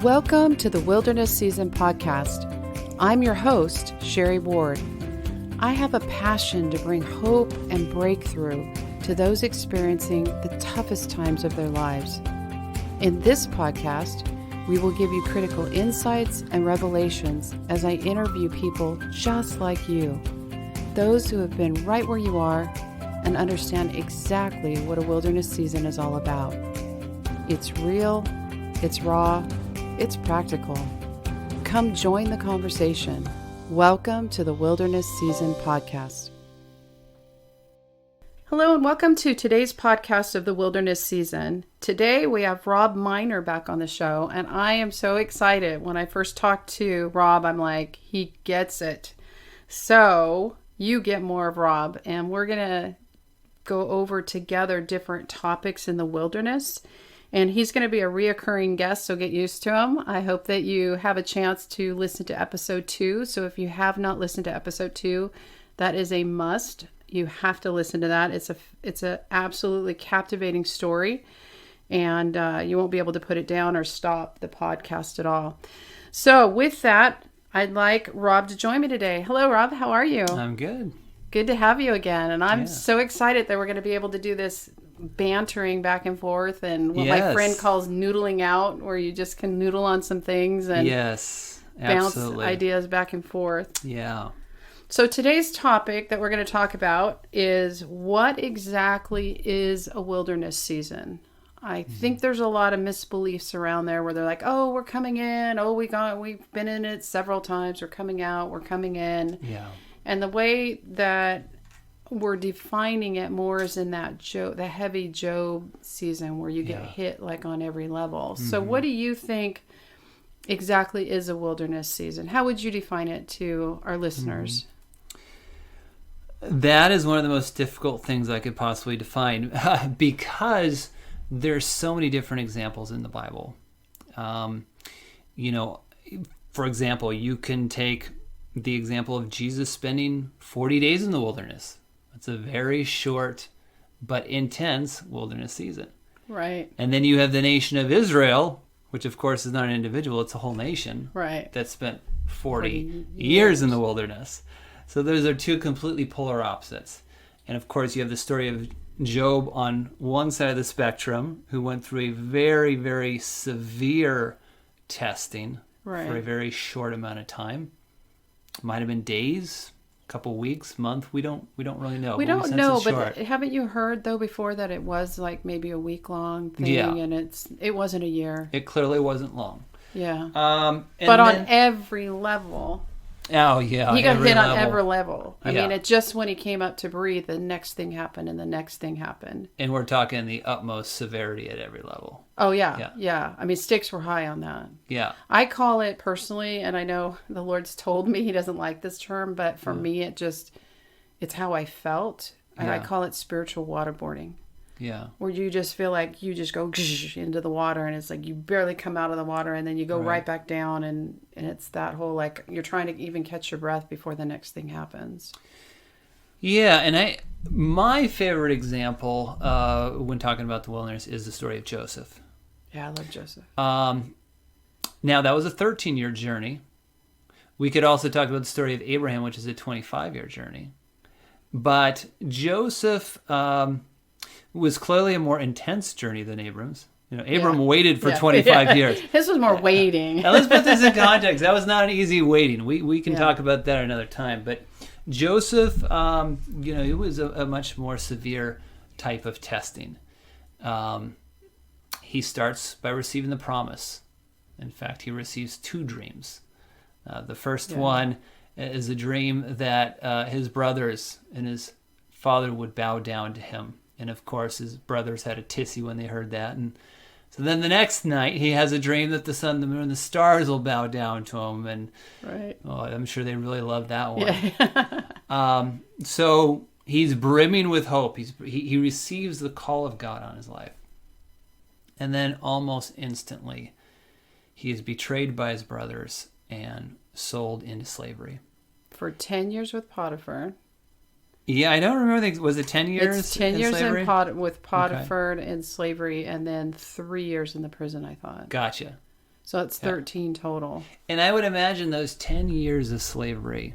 Welcome to the Wilderness Season podcast. I'm your host, Sherry Ward. I have a passion to bring hope and breakthrough to those experiencing the toughest times of their lives. In this podcast, we will give you critical insights and revelations as I interview people just like you, those who have been right where you are and understand exactly what a wilderness season is all about. It's real, it's raw, it's practical. Come join the conversation. Welcome to the Wilderness Season podcast. Hello and welcome to today's podcast of the Wilderness Season. Today we have Rob Miner back on the show, and I am so excited. When I first talked to Rob, I'm like, he gets it. So you get more of Rob, and we're going to go over together different topics in the wilderness. And he's going to be a reoccurring guest, so get used to him. I hope that you have a chance to listen to episode 2. So if you have not listened to episode 2, that is a must. You have to listen to that. It's a absolutely captivating story, and you won't be able to put it down or stop the podcast at all. So with that, I'd like Rob to join me today. Hello, Rob. How are you? I'm good. Good to have you again. And I'm so excited that we're going to be able to do this bantering back and forth and what my friend calls noodling out, where you just can noodle on some things and bounce ideas back and forth. Yeah. So today's topic that we're going to talk about is what exactly is a wilderness season. I think there's a lot of misbeliefs around there where they're like, oh, we're coming in. Oh, we've been in it several times. We're coming out. We're coming in. Yeah. And the way that we're defining it more is in that the heavy Job season where you get hit like on every level. So what do you think exactly is a wilderness season? How would you define it to our listeners? That is one of the most difficult things I could possibly define because there's so many different examples in the Bible. For example, you can take the example of Jesus spending 40 days in the wilderness. It's a very short but intense wilderness season. Right. And then you have the nation of Israel, which of course is not an individual, it's a whole nation. Right. That spent 40 years in the wilderness. So those are two completely polar opposites. And of course you have the story of Job on one side of the spectrum, who went through a very, very severe testing for a very short amount of time. Might have been days, couple weeks, month. We don't really know. We don't know, but haven't you heard though before that it was like maybe a week-long thing, and it wasn't a year. It clearly wasn't long. Yeah. But on every level. Oh yeah. He got hit on every level. I mean, it just when he came up to breathe, the next thing happened, and the next thing happened. And we're talking the utmost severity at every level. Oh yeah. I mean, stakes were high on that. Yeah. I call it personally, and I know the Lord's told me He doesn't like this term, but for me, it's how I felt, and I call it spiritual waterboarding. Yeah. Where you just feel like you just go into the water, and it's like you barely come out of the water, and then you go right back down, and it's that whole like you're trying to even catch your breath before the next thing happens. Yeah, and my favorite example when talking about the wilderness is the story of Joseph. Yeah, I love Joseph. Now, that was a 13-year journey. We could also talk about the story of Abraham, which is a 25-year journey. But Joseph was clearly a more intense journey than Abram's. Abram waited for 25 years. His was more waiting. Now, let's put this in context. That was not an easy waiting. We can talk about that another time. But Joseph, it was a much more severe type of testing. He starts by receiving the promise. In fact, he receives 2 dreams. The first one is a dream that his brothers and his father would bow down to him. And of course, his brothers had a tissy when they heard that. And so then the next night, he has a dream that the sun, the moon, and the stars will bow down to him. And I'm sure they really loved that one. Yeah. So he's brimming with hope. He receives the call of God on his life. And then almost instantly, he is betrayed by his brothers and sold into slavery. For 10 years with Potiphar. Yeah, I don't remember. Was it 10 years? It's 10 years with Potiphar in slavery, and then 3 years in the prison, I thought. Gotcha. So it's 13 total. And I would imagine those 10 years of slavery,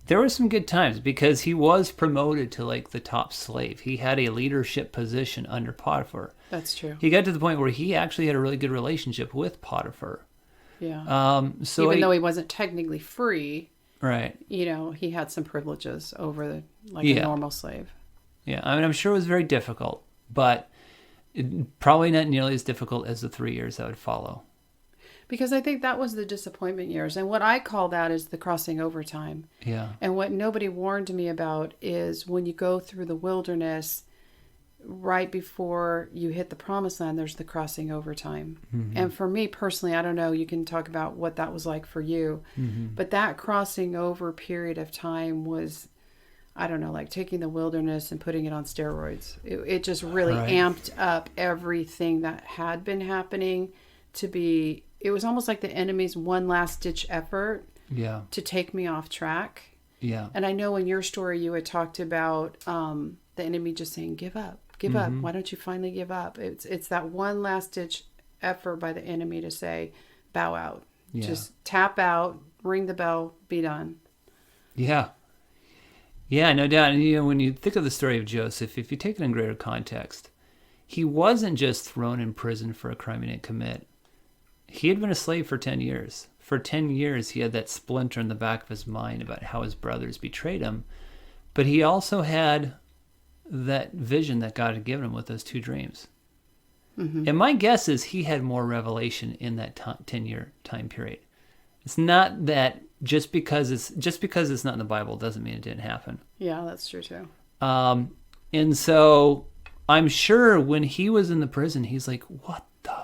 there were some good times because he was promoted to like the top slave. He had a leadership position under Potiphar. That's true. He got to the point where he actually had a really good relationship with Potiphar. Yeah. So even though he wasn't technically free, right. He had some privileges over a normal slave. Yeah. I mean, I'm sure it was very difficult, but probably not nearly as difficult as the 3 years that would follow. Because I think that was the disappointment years. And what I call that is the crossing over time. Yeah. And what nobody warned me about is when you go through the wilderness, right before you hit the promised land, there's the crossing over time. Mm-hmm. And for me personally, I don't know, you can talk about what that was like for you. Mm-hmm. But that crossing over period of time was, I don't know, like taking the wilderness and putting it on steroids. It just really amped up everything that had been happening to be... It was almost like the enemy's one last ditch effort to take me off track. Yeah. And I know in your story you had talked about the enemy just saying, give up. Why don't you finally give up? It's that one last ditch effort by the enemy to say, bow out. Yeah. Just tap out, ring the bell, be done. Yeah. Yeah, no doubt. And when you think of the story of Joseph, if you take it in greater context, he wasn't just thrown in prison for a crime he didn't commit. He had been a slave for 10 years. For 10 years, he had that splinter in the back of his mind about how his brothers betrayed him. But he also had that vision that God had given him with those 2 dreams. Mm-hmm. And my guess is he had more revelation in that 10-year time period. It's not that just because it's not in the Bible doesn't mean it didn't happen. Yeah, that's true too. And so I'm sure when he was in the prison, he's like, what the...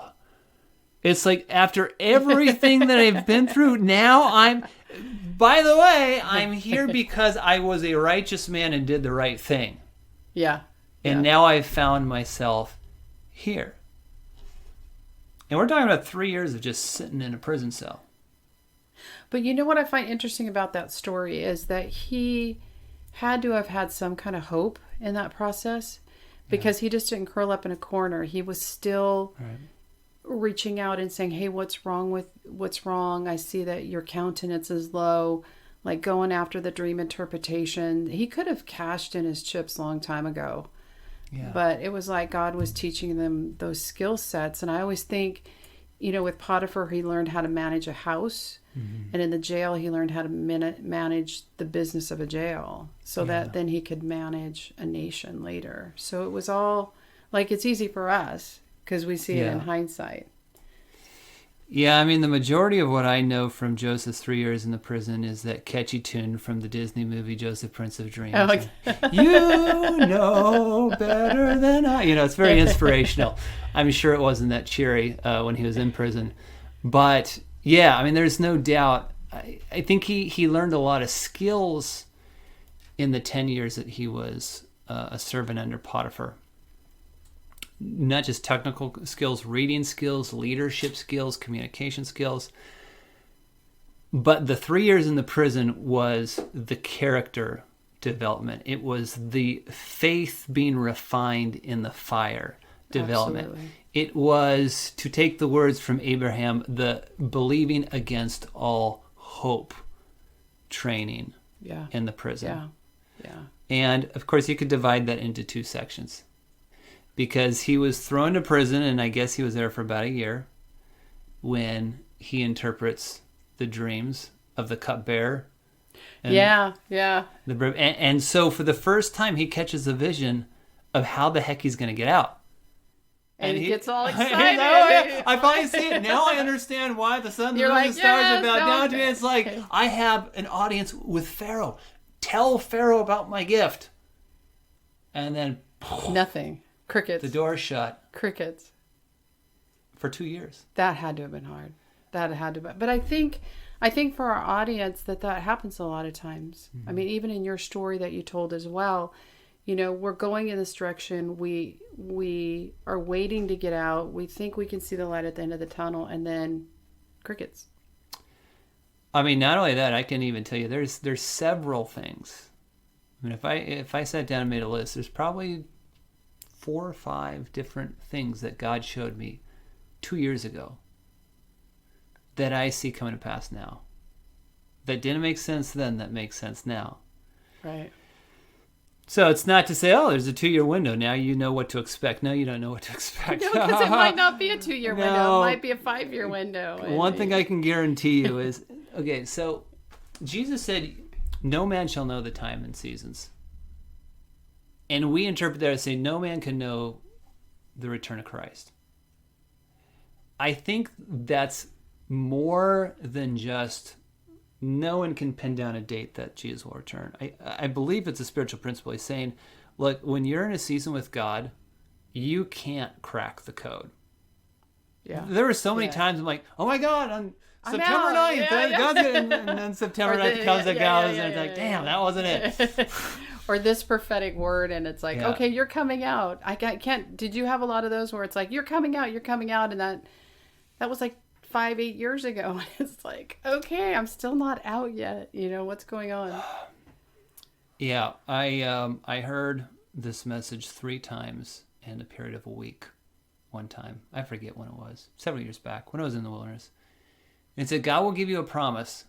It's like after everything that I've been through, now by the way, I'm here because I was a righteous man and did the right thing. Yeah. And now I've found myself here. And we're talking about 3 years of just sitting in a prison cell. But you know what I find interesting about that story is that he had to have had some kind of hope in that process because he just didn't curl up in a corner. He was still... Right. Reaching out and saying, hey, what's wrong? I see that your countenance is low, like going after the dream interpretation. He could have cashed in his chips a long time ago. Yeah. But it was like God was teaching them those skill sets. And I always think, with Potiphar, he learned how to manage a house. Mm-hmm. And in the jail, he learned how to manage the business of a jail so that then he could manage a nation later. So it was all like, it's easy for us because we see it in hindsight. Yeah, I mean, the majority of what I know from Joseph's 3 years in the prison is that catchy tune from the Disney movie Joseph, Prince of Dreams. Oh, okay. You know better than I. It's very inspirational. I'm sure it wasn't that cheery when he was in prison. But, yeah, I mean, there's no doubt. I think he learned a lot of skills in the 10 years that he was a servant under Potiphar. Not just technical skills, reading skills, leadership skills, communication skills. But the 3 years in the prison was the character development. It was the faith being refined in the fire development. Absolutely. It was, to take the words from Abraham, the believing against all hope training in the prison. Yeah. And, of course, you could divide that into 2 sections. Because he was thrown to prison, and I guess he was there for about a year, when he interprets the dreams of the cupbearer. And so for the first time, he catches a vision of how the heck he's going to get out. And he gets all excited. I finally see it. Now I understand why the sun, the moon, and the stars are bowed down to me. It's like, I have an audience with Pharaoh. Tell Pharaoh about my gift. And then... Nothing. Crickets. The door shut. Crickets. For 2 years. That had to have been hard. But I think for our audience that happens a lot of times. Mm-hmm. I mean, even in your story that you told as well, we're going in this direction. We are waiting to get out. We think we can see the light at the end of the tunnel, and then crickets. I mean, not only that, I can even tell you there's several things. I mean, if I sat down and made a list, there's probably 4 or 5 different things that God showed me 2 years ago that I see coming to pass now. That didn't make sense then, that makes sense now. Right. So it's not to say, oh, there's a 2-year window. Now you know what to expect. No, you don't know what to expect. No, because it might not be a 2-year window. It might be a 5-year window. One thing I can guarantee you is, okay, so Jesus said, no man shall know the time and seasons. And we interpret that as saying, no man can know the return of Christ. I think that's more than just no one can pin down a date that Jesus will return. I believe it's a spiritual principle. He's saying, look, when you're in a season with God, you can't crack the code. Yeah. There were so many times I'm like, oh my God, on September 9th, God's and then September 9th comes and goes, and it's like, damn, that wasn't it. Or this prophetic word, and it's like, okay, you're coming out. I can't. Did you have a lot of those where it's like, you're coming out, and that was like 5-8 years ago. It's like, okay, I'm still not out yet. You know, what's going on? Yeah, I heard this message 3 times in a period of a week. One time, I forget when it was, several years back, when I was in the wilderness. It said, God will give you a promise,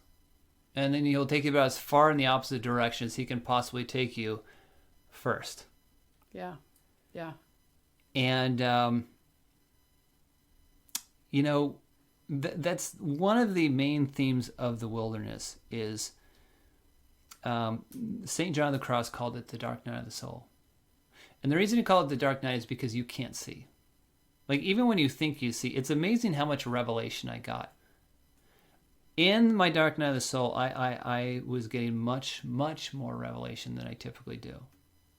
and then he'll take you about as far in the opposite direction as he can possibly take you first. Yeah. And, you know, that's one of the main themes of the wilderness is St. John of the Cross called it the dark night of the soul. And the reason he called it the dark night is because you can't see. Like, even when you think you see, it's amazing how much revelation I got. In my dark night of the soul, I was getting much, much more revelation than I typically do.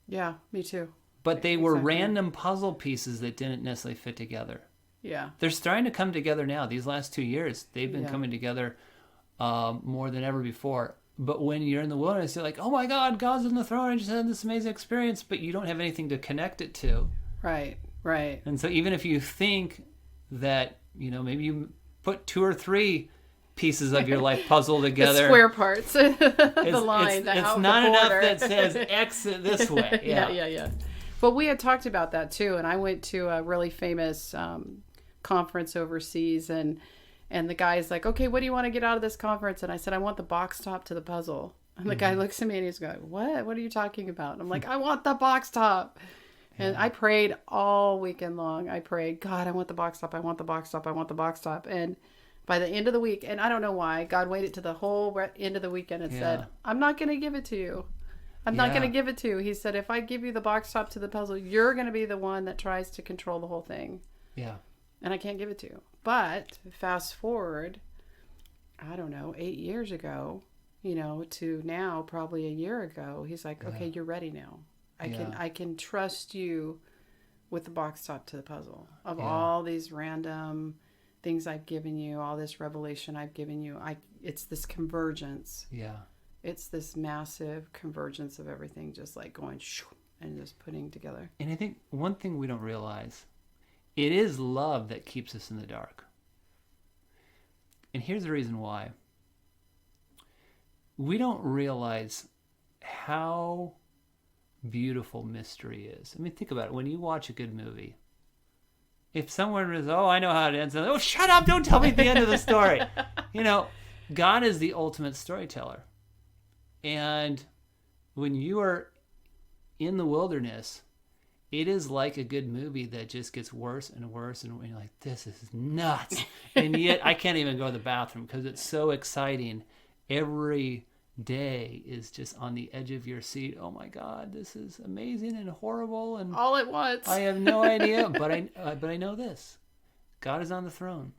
Yeah, me too. But they were random puzzle pieces that didn't necessarily fit together. Yeah. They're starting to come together now. These last 2 years, they've been coming together more than ever before. But when you're in the wilderness, you're like, oh my God, God's on the throne. I just had this amazing experience. But you don't have anything to connect it to. Right. And so even if you think that, you know, maybe you put 2 or 3 pieces of your life puzzle together. The square parts. The line. It's not enough that says exit this way. Yeah. But we had talked about that too. And I went to a really famous conference overseas, and the guy's like, okay, what do you want to get out of this conference? And I said, I want the box top to the puzzle. And the guy looks at me and he's going, what are you talking about? And I'm like, I want the box top. And I prayed all weekend long. I prayed, God, I want the box top. I want the box top. I want the box top. And by the end of the week, and I don't know why, God waited to the whole end of the weekend and said, I'm not going to give it to you. I'm not going to give it to you. He said, if I give you the box top to the puzzle, you're going to be the one that tries to control the whole thing. Yeah. And I can't give it to you. But fast forward, I don't know, 8 years ago, you know, to now, probably a year ago, he's like, okay, you're ready now. I can trust you with the box top to the puzzle of all these random things I've given you, all this revelation I've given you. It's this convergence. Yeah. It's this massive convergence of everything, just like going shoo, and just putting together. And I think one thing we don't realize, it is love that keeps us in the dark. And here's the reason why. We don't realize how beautiful mystery is. I mean, think about it. When you watch a good movie, if someone is, I know how it ends, oh, shut up, don't tell me the end of the story. You know, God is the ultimate storyteller. And when you are in the wilderness, it is like a good movie that just gets worse and worse, and you're like, this is nuts. And yet I can't even go to the bathroom because it's so exciting. Every day is just on the edge of your seat. Oh my God, this is amazing and horrible, and all at once. I have no idea, but I know this: God is on the throne.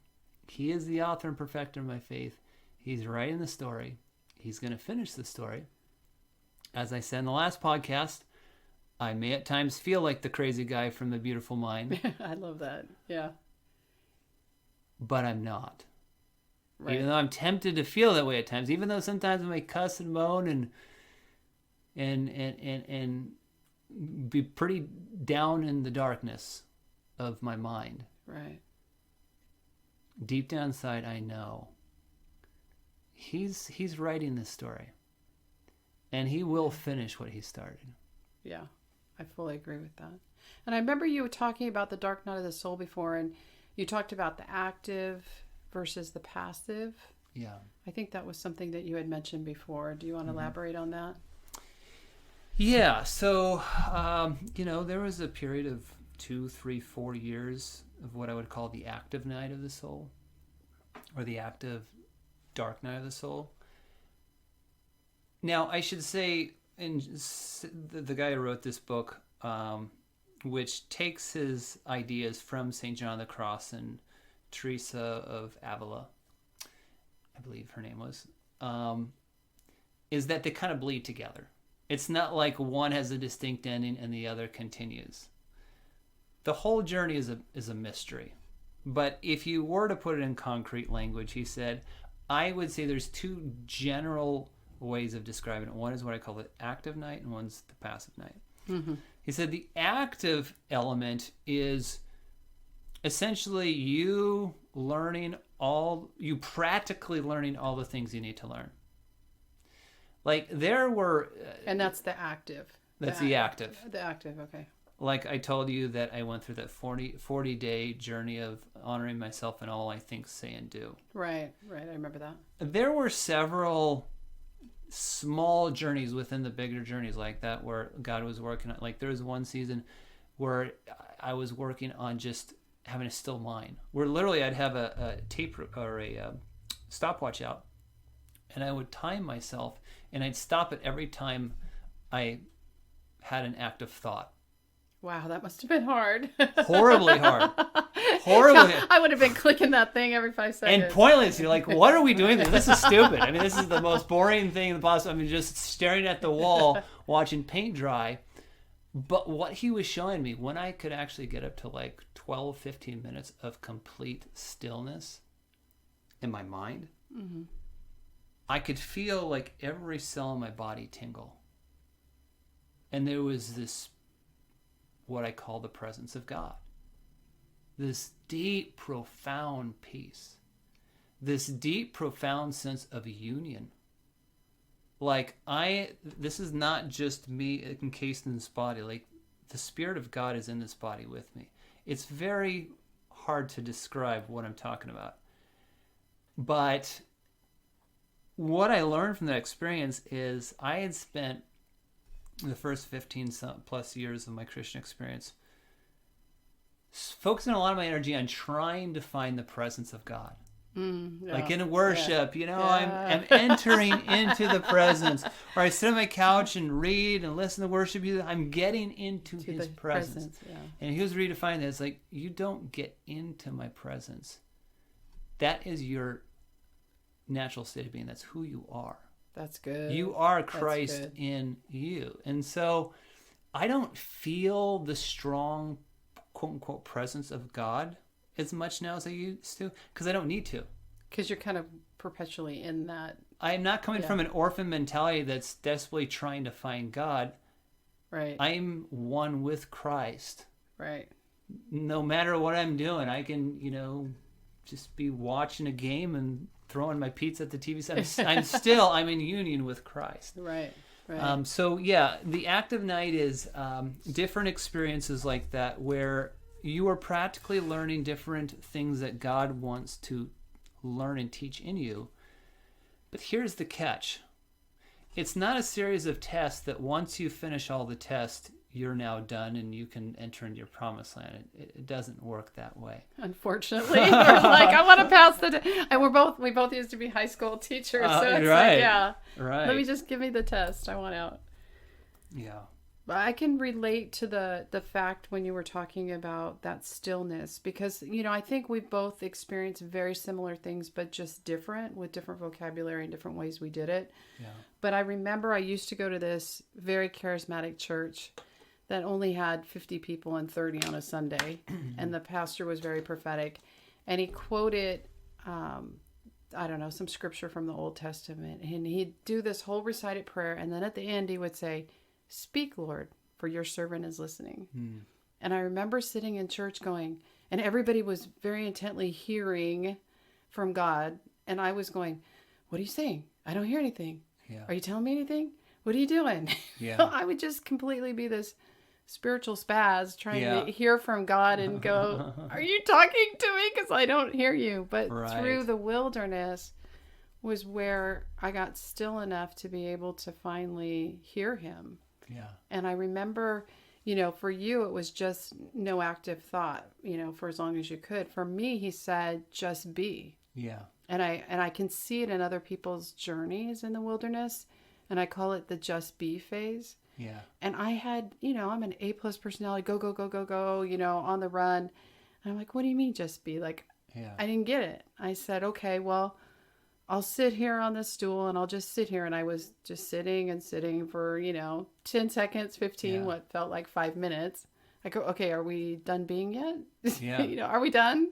He is the author and perfecter of my faith. He's writing the story. He's going to finish the story. As I said in the last podcast, I may at times feel like the crazy guy from The Beautiful Mind. I love that. Yeah. But I'm not. Right. Even though I'm tempted to feel that way at times, even though sometimes I may cuss and moan and be pretty down in the darkness of my mind. Right. Deep down inside, I know he's writing this story, and he will finish what he started. Yeah, I fully agree with that. And I remember you talking about the dark night of the soul before, and you talked about the active versus the passive. Yeah. I think that was something that you had mentioned before. Do you want to elaborate on that? Yeah. So, there was a period of 2, 3, 4 years of what I would call the active night of the soul, or the active dark night of the soul. Now, I should say, the guy who wrote this book, which takes his ideas from St. John of the Cross and Teresa of Avila, I believe her name was, is that they kind of bleed together. It's not like one has a distinct ending and the other continues. The whole journey is a mystery. But if you were to put it in concrete language, he said, I would say there's two general ways of describing it. One is what I call the active night, and one's the passive night. Mm-hmm. He said the active element is essentially you practically learning all the things you need to learn. Like there were... and that's the active. That's the active. The active, okay. Like I told you that I went through that 40-day journey of honoring myself in all I think, say, and do. Right. I remember that. There were several small journeys within the bigger journeys like that where God was working on. Like there was one season where I was working on just having a still mind, where literally I'd have a tape or a stopwatch out, and I would time myself, and I'd stop it every time I had an active thought. Wow, that must have been hard. Horribly hard. Horribly. I would have been clicking that thing every 5 seconds. And pointless. You're like, what are we doing? This is stupid. I mean, this is the most boring thing possible. I mean, just staring at the wall, watching paint dry. But what he was showing me, when I could actually get up to like 12, 15 minutes of complete stillness in my mind, mm-hmm. I could feel like every cell in my body tingle. And there was this, what I call the presence of God. This deep, profound peace. This deep, profound sense of union. Like this is not just me encased in this body. Like the Spirit of God is in this body with me. It's very hard to describe what I'm talking about. But what I learned from that experience is I had spent the first 15 plus years of my Christian experience focusing a lot of my energy on trying to find the presence of God. Yeah. Like in worship, I'm entering into the presence. Or I sit on my couch and read and listen to worship music. I'm getting into his presence. Yeah. And he was redefining that. It's like, you don't get into my presence. That is your natural state of being. That's who you are. That's good. You are Christ in you. And so I don't feel the strong, quote unquote, presence of God as much now as I used to, because I don't need to. Because you're kind of perpetually in that. I am not coming from an orphan mentality that's desperately trying to find God. Right. I'm one with Christ. Right. No matter what I'm doing, I can, just be watching a game and throwing my pizza at the TV set. I'm in union with Christ. Right. So yeah, the active night is different experiences like that where you are practically learning different things that God wants to learn and teach in you. But here's the catch. It's not a series of tests that once you finish all the tests, you're now done and you can enter into your promised land. It doesn't work that way. Unfortunately, we're like, I want to pass the and we both used to be high school teachers, so it's right. Let me just give me the test. I want out. Yeah. But I can relate to the fact when you were talking about that stillness, because I think we both experienced very similar things, but just different, with different vocabulary and different ways we did it. Yeah. But I remember I used to go to this very charismatic church that only had 50 people and 30 on a Sunday. And the pastor was very prophetic. And he quoted, some scripture from the Old Testament. And he'd do this whole recited prayer. And then at the end, he would say, "Speak, Lord, for your servant is listening." And I remember sitting in church going, and everybody was very intently hearing from God. And I was going, "What are you saying? I don't hear anything. Yeah. Are you telling me anything? What are you doing?" Yeah. I would just completely be this spiritual spaz trying Yeah. to hear from God and go, are you talking to me? Because I don't hear you. But Right. through the wilderness was where I got still enough to be able to finally hear him. Yeah. And I remember, for you, it was just no active thought, for as long as you could. For me, he said, just be. Yeah. And I can see it in other people's journeys in the wilderness. And I call it the just be phase. Yeah. And I had, I'm an A+ personality, go, go, go, go, go, on the run. And I'm like, what do you mean just be? Like, Yeah. I didn't get it. I said, okay, well, I'll sit here on this stool and I'll just sit here. And I was just sitting and sitting for, 10 seconds, 15, Yeah. what felt like 5 minutes. I go, okay, are we done being yet? Yeah. Are we done?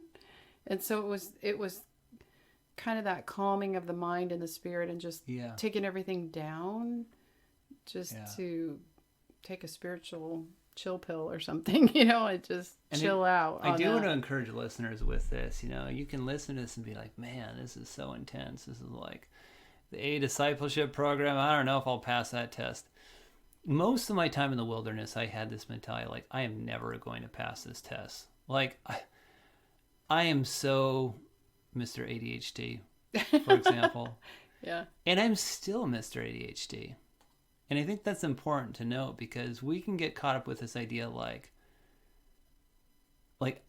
And so it was kind of that calming of the mind and the spirit and just Yeah. taking everything down just Yeah. to take a spiritual chill pill or something, and just chill out. I on do that. want to encourage listeners with this. You can listen to this and be like, man, this is so intense. This is like the A discipleship program. I don't know if I'll pass that test. Most of my time in the wilderness, I had this mentality like, I am never going to pass this test. Like, I am so Mr. ADHD, for example. Yeah. And I'm still Mr. ADHD. And I think that's important to note because we can get caught up with this idea like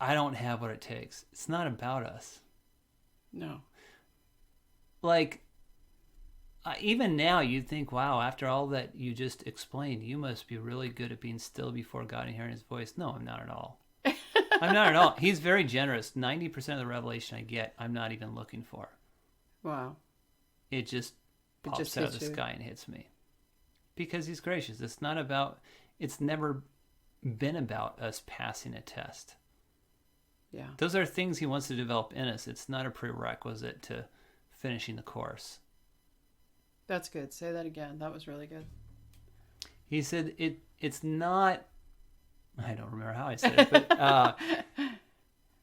I don't have what it takes. It's not about us. No. Like, even now you'd think, wow, after all that you just explained, you must be really good at being still before God and hearing his voice. No, I'm not at all. I'm not at all. He's very generous. 90% of the revelation I get, I'm not even looking for. Wow. It just pops out of the sky and hits me. Because he's gracious. It's never been about us passing a test. Yeah. Those are things he wants to develop in us. It's not a prerequisite to finishing the course. That's good. Say that again. That was really good. He said it's not, I don't remember how I said it, but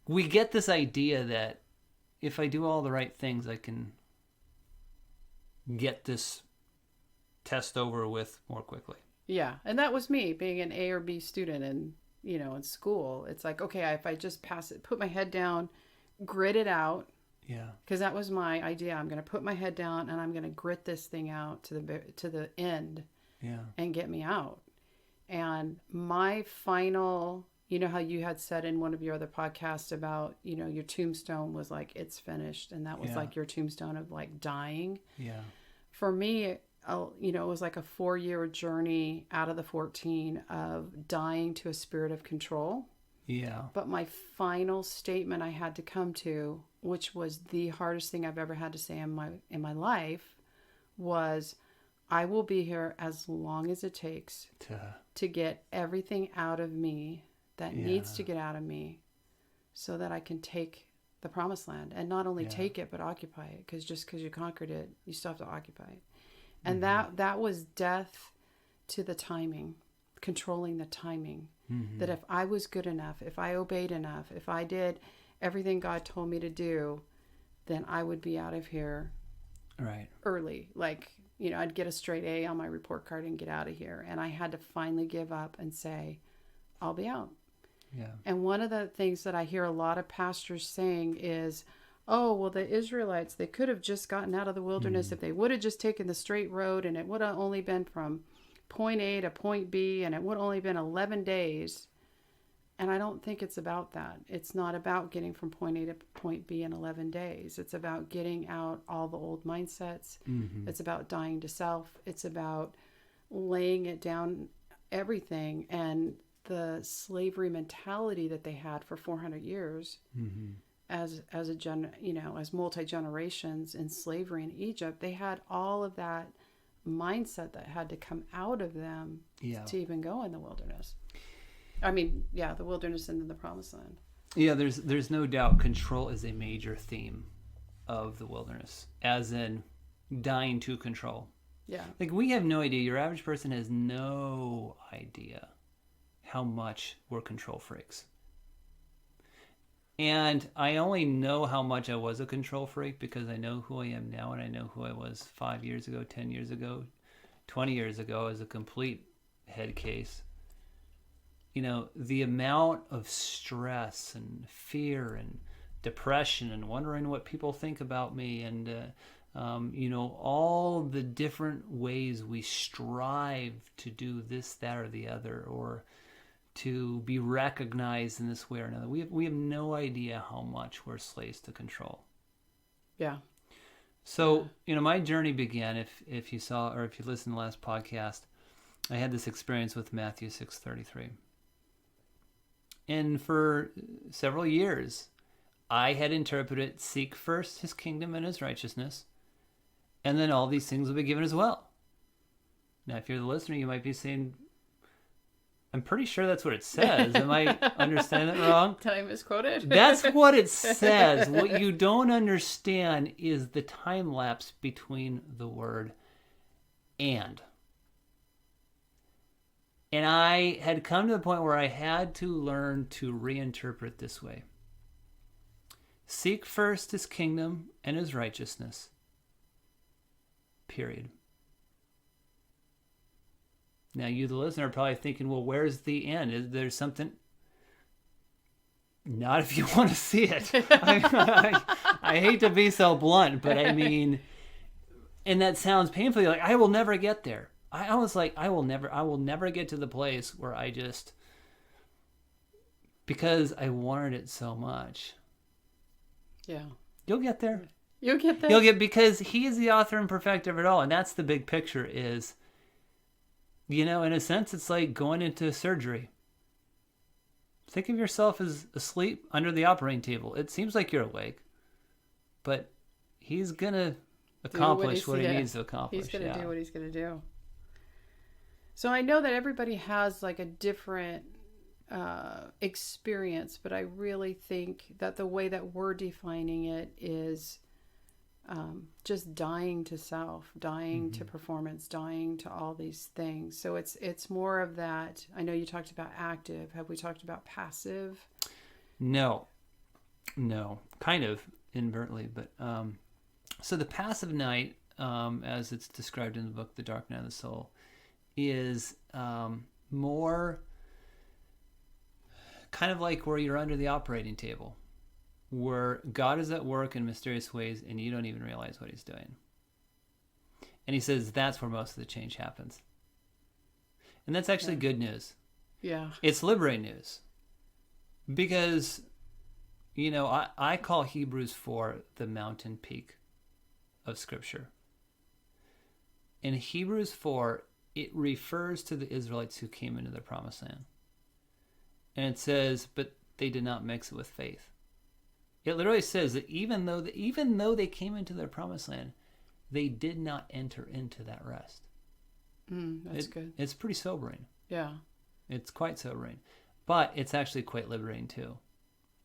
we get this idea that if I do all the right things, I can get this test over with more quickly. Yeah. And that was me being an A or B student in school. It's like, okay, if I just pass it, put my head down, grit it out. Yeah. Because that was my idea. I'm going to put my head down and I'm going to grit this thing out to the end. Yeah. And get me out. And my final, how you had said in one of your other podcasts about, your tombstone was like, it's finished. And that was like your tombstone of like dying. Yeah. For me, it was like a 4-year journey out of the 14 of dying to a spirit of control. Yeah. But my final statement I had to come to, which was the hardest thing I've ever had to say in my life, was I will be here as long as it takes to get everything out of me that needs to get out of me so that I can take the promised land and not only take it, but occupy it. Because just because you conquered it, you still have to occupy it. And that was death to the timing, controlling the timing. Mm-hmm. That if I was good enough, if I obeyed enough, if I did everything God told me to do, then I would be out of here early. Like, I'd get a straight A on my report card and get out of here. And I had to finally give up and say, I'll be out. Yeah. And one of the things that I hear a lot of pastors saying is, oh, well, the Israelites, they could have just gotten out of the wilderness if they would have just taken the straight road and it would have only been from point A to point B and it would have only been 11 days. And I don't think it's about that. It's not about getting from point A to point B in 11 days. It's about getting out all the old mindsets. Mm-hmm. It's about dying to self. It's about laying it down, everything. And the slavery mentality that they had for 400 years as multi-generations in slavery in Egypt, they had all of that mindset that had to come out of them to even go in the wilderness. I mean, the wilderness and then the promised land. Yeah, there's no doubt control is a major theme of the wilderness, as in dying to control. Yeah. Like, we have no idea. Your average person has no idea how much we're control freaks. And I only know how much I was a control freak because I know who I am now and I know who I was 5 years ago, 10 years ago, 20 years ago as a complete head case. the amount of stress and fear and depression and wondering what people think about me and, all the different ways we strive to do this, that, or the other, or to be recognized in this way or another. We have no idea how much we're slaves to control. Yeah. So, my journey began, if you saw or if you listened to the last podcast, I had this experience with Matthew 6:33. And for several years, I had interpreted, seek first his kingdom and his righteousness, and then all these things will be given as well. Now, if you're the listener, you might be saying, I'm pretty sure that's what it says. Am I understanding it wrong? Did I misquote it? That's what it says. What you don't understand is the time lapse between the word and. And I had come to the point where I had to learn to reinterpret this way. Seek first his kingdom and his righteousness. Period. Now, you, the listener, are probably thinking, well, where's the end? Is there something? Not if you want to see it. I hate to be so blunt, but I mean, and that sounds painfully like, I will never get there. I was like, I will never get to the place where I just, because I wanted it so much. Yeah. You'll get there. You'll get there. Because he is the author and perfecter of it all. And that's the big picture is, in a sense, it's like going into surgery. Think of yourself as asleep under the operating table. It seems like you're awake, but he's going to accomplish what he needs to accomplish. He's going to do what he's going to do. So I know that everybody has like a different experience, but I really think that the way that we're defining it is just dying to self, dying to performance, dying to all these things. So it's more of that. I know you talked about active. Have we talked about passive? No, kind of inadvertently, but so the passive night, as it's described in the book, The Dark Night of the Soul, is more kind of like where you're under the operating table, where God is at work in mysterious ways and you don't even realize what he's doing. And he says that's where most of the change happens. And that's actually good news. Yeah. It's liberating news. Because, I call Hebrews 4 the mountain peak of Scripture. In Hebrews 4, it refers to the Israelites who came into the promised land. And it says, but they did not mix it with faith. It literally says that even though they came into their promised land, they did not enter into that rest. That's good. It's pretty sobering. Yeah. It's quite sobering. But it's actually quite liberating too.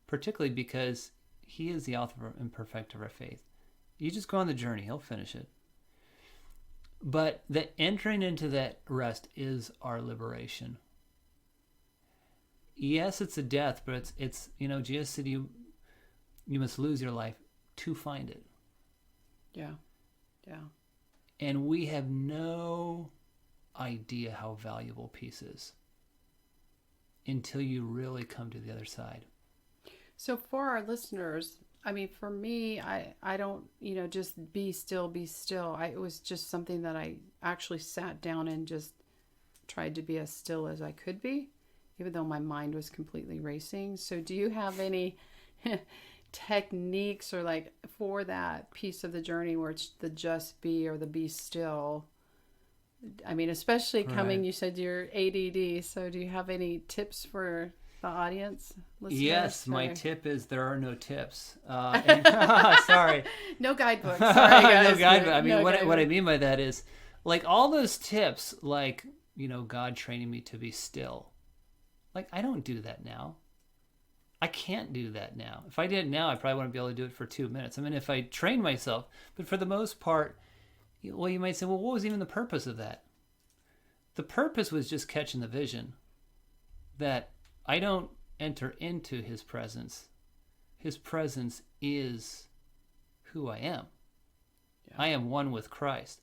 Particularly because he is the author and perfecter of our faith. You just go on the journey, he'll finish it. But the entering into that rest is our liberation. Yes, it's a death, but it's Jesus said you must lose your life to find it. Yeah. Yeah. And we have no idea how valuable peace is until you really come to the other side. So for our listeners, I mean, for me, I don't, just be still. It was just something that I actually sat down and just tried to be as still as I could be, even though my mind was completely racing. So do you have any techniques or like for that piece of the journey where it's the just be or the be still? I mean, especially coming, right. You said you're ADD. So do you have any tips for the audience? Yes, my tip is there are no tips. Sorry. No guidebooks. Sorry, guys. No guidebook. I mean, what I mean by that is like all those tips, like, God training me to be still. Like, I don't do that now. I can't do that now. If I did it now, I probably wouldn't be able to do it for 2 minutes. I mean, if I train myself, but for the most part, well, you might say, well, what was even the purpose of that? The purpose was just catching the vision that I don't enter into his presence. His presence is who I am. Yeah. I am one with Christ.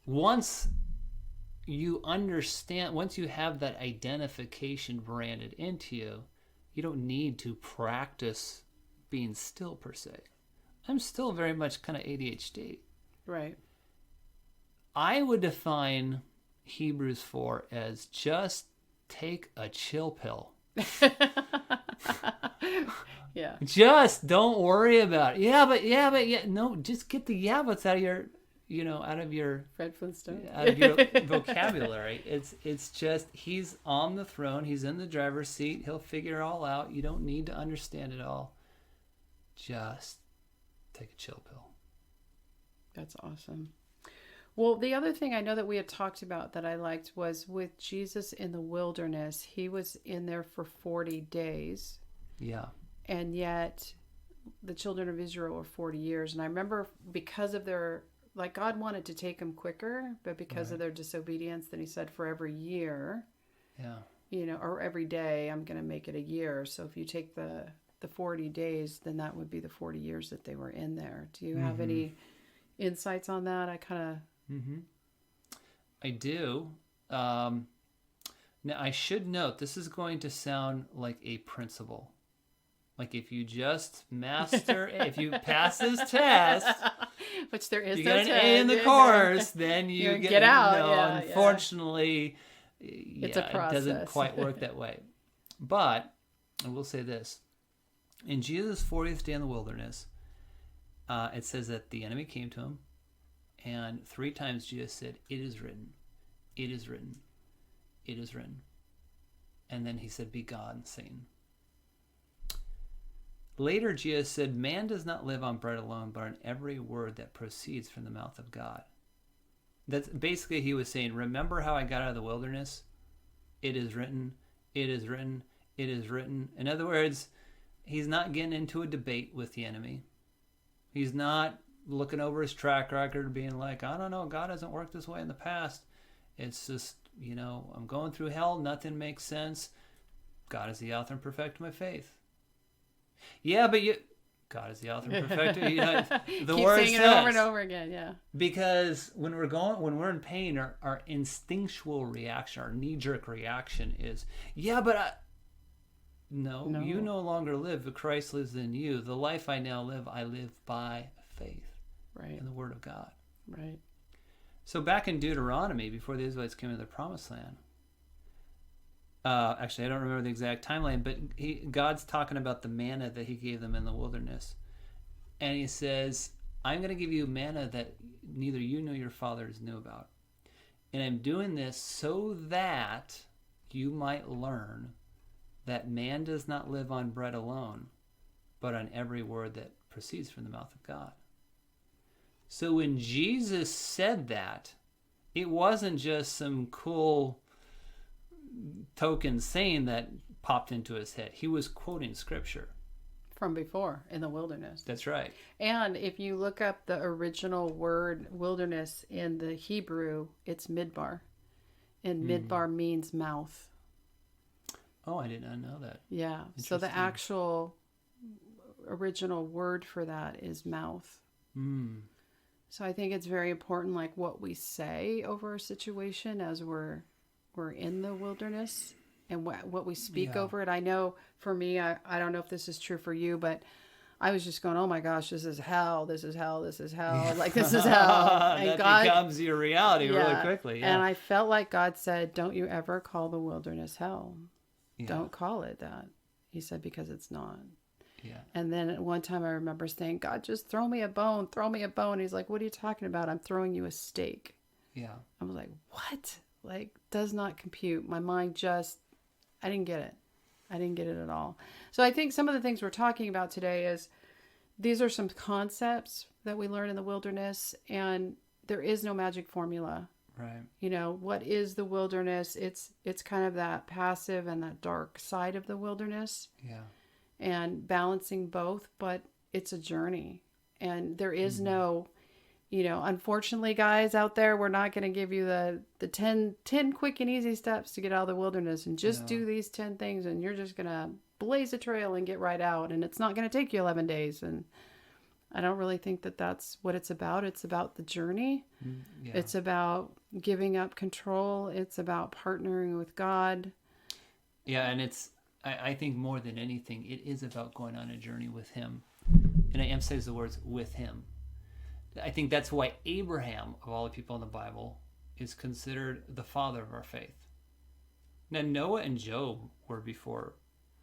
Once, you understand, once you have that identification branded into you, you don't need to practice being still per se. I'm still very much kind of ADHD. Right. I would define Hebrews 4 as just take a chill pill. Yeah. Just don't worry about it. Yeah, but. No, just get the buts out of your, out of your Fred Flintstone. out of your vocabulary. It's just, he's on the throne. He's in the driver's seat. He'll figure it all out. You don't need to understand it all. Just take a chill pill. That's awesome. Well, the other thing I know that we had talked about that I liked was with Jesus in the wilderness, he was in there for 40 days. Yeah. And yet the children of Israel were 40 years. And I remember because of their, like, God wanted to take them quicker, but because of their disobedience, then he said for every year, or every day, I'm going to make it a year. So if you take the 40 days, then that would be the 40 years that they were in there. Do you have any insights on that? I do. Now, I should note, this is going to sound like a principle. Like if you just master, if you pass this test, which there is, you get an A in the course, then you get out. No, unfortunately, it's a process. It doesn't quite work that way. But I will say this: in Jesus' 40th day in the wilderness, it says that the enemy came to him, and 3 times Jesus said, "It is written, it is written, it is written," and then he said, "Be God, Satan." Later, Jesus said, "Man does not live on bread alone, but on every word that proceeds from the mouth of God." That's basically, he was saying, remember how I got out of the wilderness? It is written, it is written, it is written. In other words, he's not getting into a debate with the enemy. He's not looking over his track record being like, I don't know, God hasn't worked this way in the past. It's just, I'm going through hell, nothing makes sense. God is the author and perfecter of my faith. Yeah, but God is the author and perfecter. The Keep word saying it over and over again, yeah. Because when we're in pain, our instinctual reaction, our knee-jerk reaction is, no, you no longer live, but Christ lives in you. The life I now live, I live by faith. Right. In the Word of God. Right. So back in Deuteronomy, before the Israelites came into the Promised Land, actually, I don't remember the exact timeline, but God's talking about the manna that he gave them in the wilderness. And he says, I'm going to give you manna that neither you nor your fathers knew about. And I'm doing this so that you might learn that man does not live on bread alone, but on every word that proceeds from the mouth of God. So when Jesus said that, it wasn't just some cool token saying that popped into his head. He was quoting scripture from before in the wilderness. That's right. And if you look up the original word wilderness in the Hebrew, it's midbar, and midbar means mouth. Oh, I did not know that. Yeah. So the actual original word for that is mouth. So I think it's very important, like what we say over a situation as we're in the wilderness, and what we speak over it. I know for me, I don't know if this is true for you, but I was just going, oh my gosh, this is hell, this is hell, this is hell, like this is hell. And that God becomes your reality really quickly. Yeah. And I felt like God said, don't you ever call the wilderness hell. Yeah. Don't call it that. He said, because it's not. Yeah. And then at one time I remember saying, God, just throw me a bone, throw me a bone. He's like, what are you talking about? I'm throwing you a steak. Yeah. I was like, what? Like, does not compute. My mind I didn't get it. I didn't get it at all. So I think some of the things we're talking about today is these are some concepts that we learn in the wilderness, and there is no magic formula. Right. What is the wilderness? It's kind of that passive and that dark side of the wilderness. Yeah. And balancing both, but it's a journey. And there is no, unfortunately, guys out there, we're not going to give you the 10 quick and easy steps to get out of the wilderness and just do these 10 things and you're just going to blaze a trail and get right out. And it's not going to take you 11 days. And I don't really think that that's what it's about. It's about the journey. Yeah. It's about giving up control. It's about partnering with God. Yeah, and I think more than anything, it is about going on a journey with him. And I emphasize the words with him. I think that's why Abraham, of all the people in the Bible, is considered the father of our faith. Now, Noah and Job were before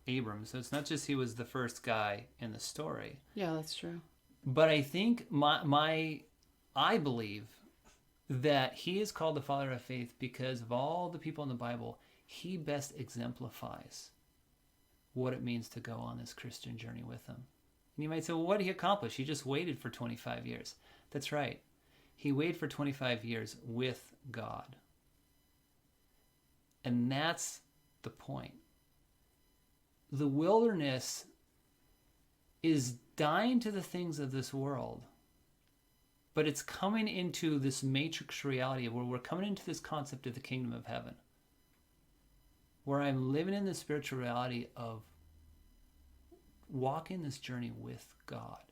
Abram, so it's not just he was the first guy in the story. Yeah, that's true. But I think I believe that he is called the father of faith because of all the people in the Bible, he best exemplifies what it means to go on this Christian journey with him. And you might say, well, what did he accomplish? He just waited for 25 years. That's right. He waited for 25 years with God. And that's the point. The wilderness is dying to the things of this world, but it's coming into this matrix reality where we're coming into this concept of the kingdom of heaven, where I'm living in the spiritual reality of walking this journey with God.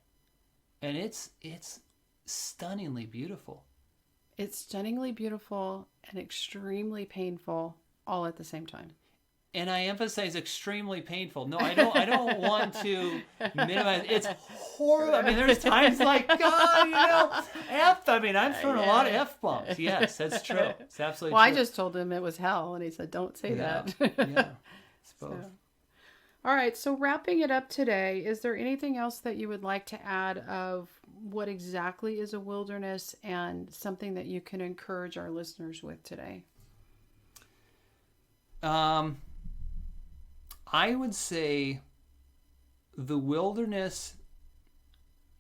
And it's stunningly beautiful. It's stunningly beautiful and extremely painful all at the same time. And I emphasize extremely painful. No, I don't want to minimize. It's horrible. I mean, there's times like, God, I'm throwing a lot of F-bombs. Yes, that's true. It's absolutely well, true. I just told him it was hell, and he said, don't say that. Yeah, it's both. So. All right, so wrapping it up today, is there anything else that you would like to add of what exactly is a wilderness and something that you can encourage our listeners with today? I would say the wilderness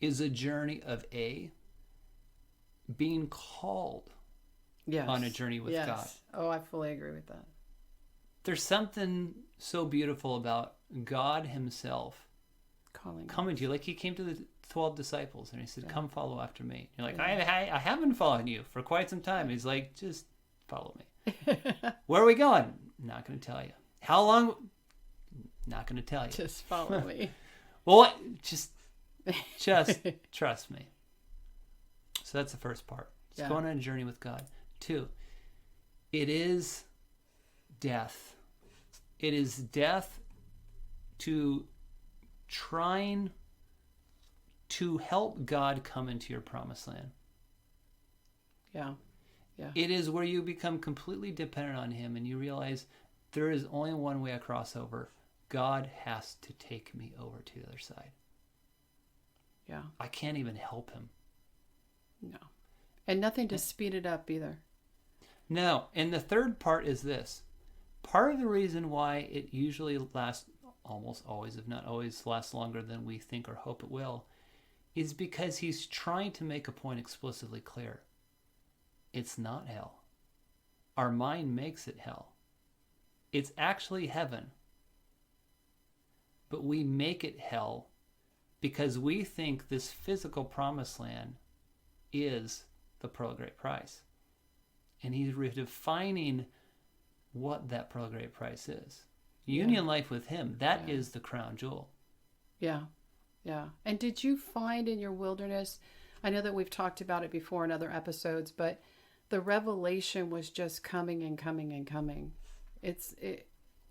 is a journey of being called on a journey with God. Oh, I fully agree with that. There's something so beautiful about God himself coming to you. Like he came to the 12 disciples and he said, come follow after me. You're like, I have been following you for quite some time. He's like, just follow me. Where are we going? Not going to tell you. How long? Not going to tell you. Just follow me. Well, just trust me. So that's the first part. It's going on a journey with God. 2, it is death. It is death to trying to help God come into your promised land. Yeah. It is where you become completely dependent on him and you realize there is only one way across over. God has to take me over to the other side. Yeah. I can't even help him. No. And nothing to speed it up either. No. And the third part is this. Part of the reason why it usually lasts almost always, if not always, lasts longer than we think or hope it will, is because he's trying to make a point explicitly clear. It's not hell. Our mind makes it hell. It's actually heaven. But we make it hell because we think this physical promised land is the pearl of great price. And he's redefining what that pearl of great price is. Union life with him, that is the crown jewel. Yeah. And did you find in your wilderness, I know that we've talked about it before in other episodes, but the revelation was just coming and coming and coming.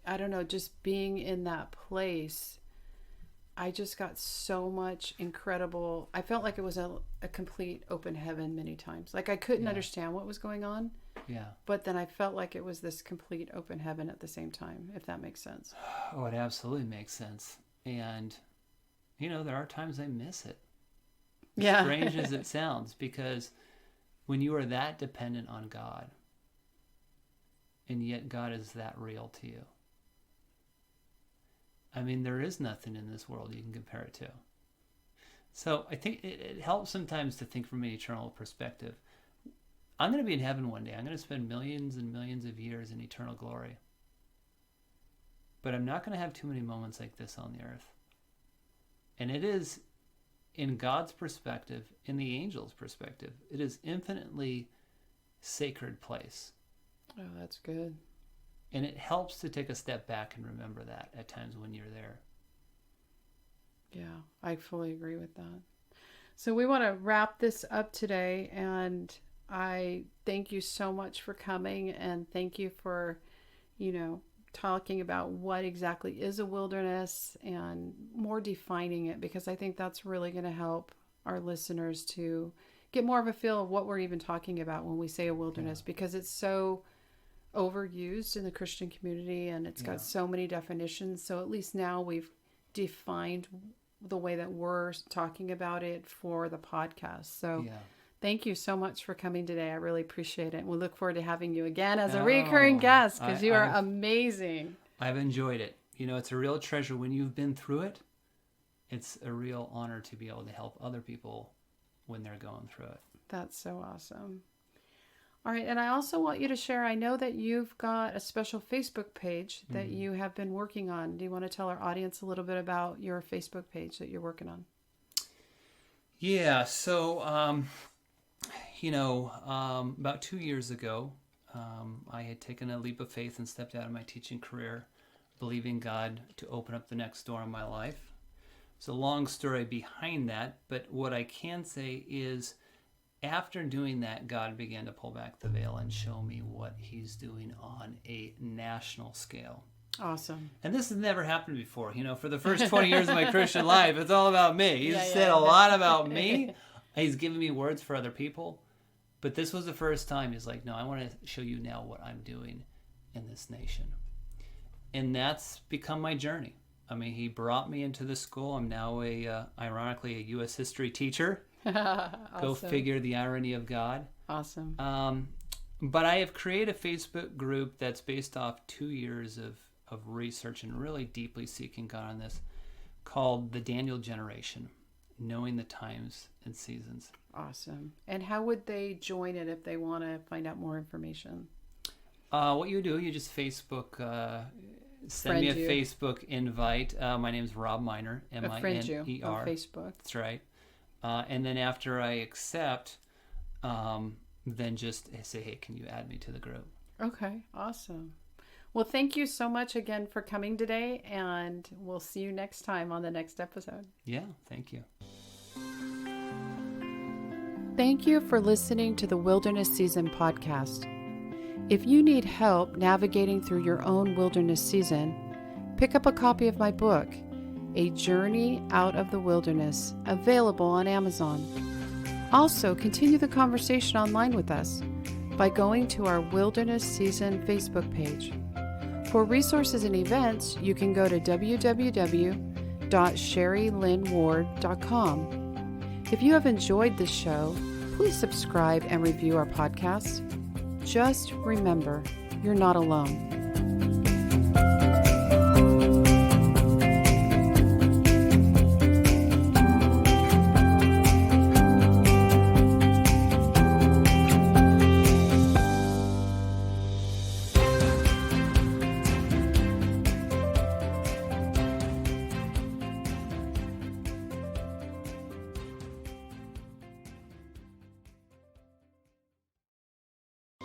I don't know, just being in that place, I just got so much incredible. I felt like it was a complete open heaven many times. Like I couldn't understand what was going on. Yeah. But then I felt like it was this complete open heaven at the same time, if that makes sense. Oh, it absolutely makes sense. And, there are times I miss it. Yeah. Strange as it sounds, because when you are that dependent on God, and yet God is that real to you, I mean, there is nothing in this world you can compare it to. So I think it helps sometimes to think from an eternal perspective. I'm going to be in heaven one day. I'm going to spend millions and millions of years in eternal glory. But I'm not going to have too many moments like this on the earth. And it is, in God's perspective, in the angel's perspective, it is infinitely sacred place. Oh, that's good. And it helps to take a step back and remember that at times when you're there. Yeah, I fully agree with that. So we want to wrap this up today, and I thank you so much for coming, and thank you for, talking about what exactly is a wilderness and more defining it, because I think that's really going to help our listeners to get more of a feel of what we're even talking about when we say a wilderness, because it's so overused in the Christian community and it's got so many definitions. So at least now we've defined the way that we're talking about it for the podcast. So thank you so much for coming today. I really appreciate it. And we look forward to having you again as a recurring guest, because you are amazing. I've enjoyed it. It's a real treasure when you've been through it. It's a real honor to be able to help other people when they're going through it. That's so awesome. All right. And I also want you to share, I know that you've got a special Facebook page that you have been working on. Do you want to tell our audience a little bit about your Facebook page that you're working on? Yeah. So, about 2 years ago, I had taken a leap of faith and stepped out of my teaching career, believing God to open up the next door in my life. It's a long story behind that, but what I can say is after doing that, God began to pull back the veil and show me what he's doing on a national scale. Awesome. And this has never happened before. For the first 20 years of my Christian life, it's all about me. He's said a lot about me. He's given me words for other people. But this was the first time he's like, no, I want to show you now what I'm doing in this nation. And that's become my journey. He brought me into the school. I'm now ironically, a U.S. history teacher. Awesome. Go figure, the irony of God. Awesome. But I have created a Facebook group that's based off 2 years of research and really deeply seeking God on this, called The Daniel Generation, Knowing the Times and Seasons. Awesome. And how would they join it if they want to find out more information? What you do, you just Facebook, send me a Facebook invite. My name's Rob Miner, M-I-N-E-R. Friend you on Facebook. That's right. And then after I accept, then just say, hey, can you add me to the group? Okay, awesome. Well, thank you so much again for coming today, and we'll see you next time on the next episode. Yeah, thank you. Thank you for listening to the Wilderness Season podcast. If you need help navigating through your own wilderness season, pick up a copy of my book, A Journey Out of the Wilderness, available on Amazon. Also, continue the conversation online with us by going to our Wilderness Season Facebook page. For resources and events, you can go to www.sherrylynnward.com. If you have enjoyed this show, please subscribe and review our podcast. Just remember, you're not alone.